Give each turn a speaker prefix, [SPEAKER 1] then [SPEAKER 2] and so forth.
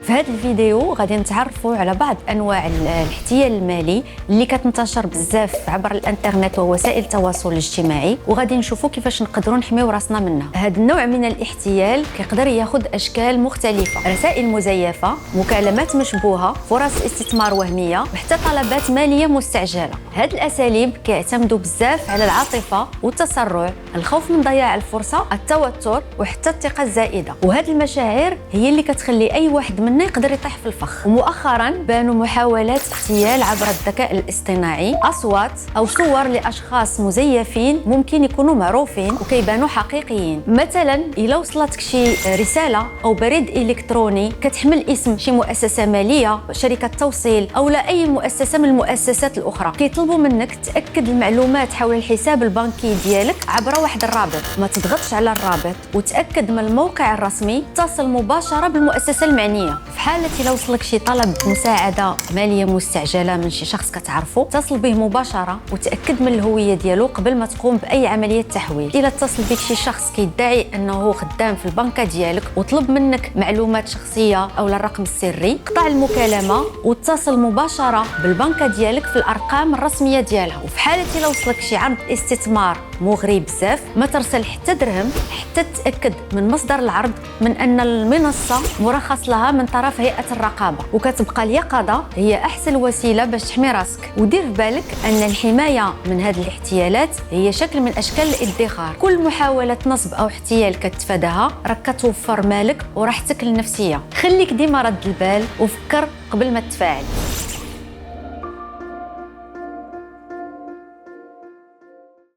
[SPEAKER 1] في هذا الفيديو غادي نتعرفوا على بعض انواع الاحتيال المالي اللي كتنتشر بزاف عبر الانترنت ووسائل التواصل الاجتماعي، وغادي نشوفوا كيفاش نقدروا نحميو راسنا منها. هذا النوع من الاحتيال كيقدر ياخذ اشكال مختلفه: رسائل مزيفه، مكالمات مشبوهه، فرص استثمار وهميه، وحتى طلبات ماليه مستعجله. هاد الاساليب كيعتمدوا بزاف على العاطفه والتسرع، الخوف من ضياع الفرصه، التوتر، وحتى الثقه الزائده. وهاد المشاعر هي اللي كتخلي اي واحد منا يقدر يطيح في الفخ. ومؤخرا بانوا محاولات احتيال عبر الذكاء الاصطناعي، اصوات او صور لاشخاص مزيفين ممكن يكونوا معروفين وكيبانوا حقيقيين. مثلا الا وصلتك شي رساله او بريد الكتروني كتحمل اسم شي مؤسسه ماليه، شركه توصيل، او لا اي مؤسسه من المؤسسات الاخرى، كيطلبوا منك تاكد المعلومات حول الحساب البنكي ديالك عبر واحد الرابط. ما تضغطش على الرابط وتاكد من الموقع الرسمي، اتصل مباشره بالمؤسسه المعنيه. في حاله الا وصلك شي طلب مساعده ماليه مستعجله من شي شخص كتعرفه، اتصل به مباشره وتاكد من الهويه ديالو قبل ما تقوم باي عمليه تحويل. الا اتصل بك شي شخص كيدعي انه خدام في البنكه ديالك وطلب منك معلومات شخصيه او الرقم السري، قطع المكالمه واتصل مباشره بالبنكه ديالك في الارقام الرسميه ديالها. وفي حاله الا وصلك شي عرض استثمار مغري بزاف، ما ترسل حتى درهم حتى تتاكد من مصدر العرض، من ان المنصه مرخص لها من طرف هيئه الرقابه. وكتبقى اليقظه هي احسن وسيله باش تحمي راسك. ودير في بالك ان الحمايه من هذه الاحتيالات هي شكل من اشكال الادخار. كل محاوله نصب او احتيال كتفاداها راك كتوفر مالك وراحتك النفسيه. خليك ديما رد البال وفكر قبل ما تفاعل.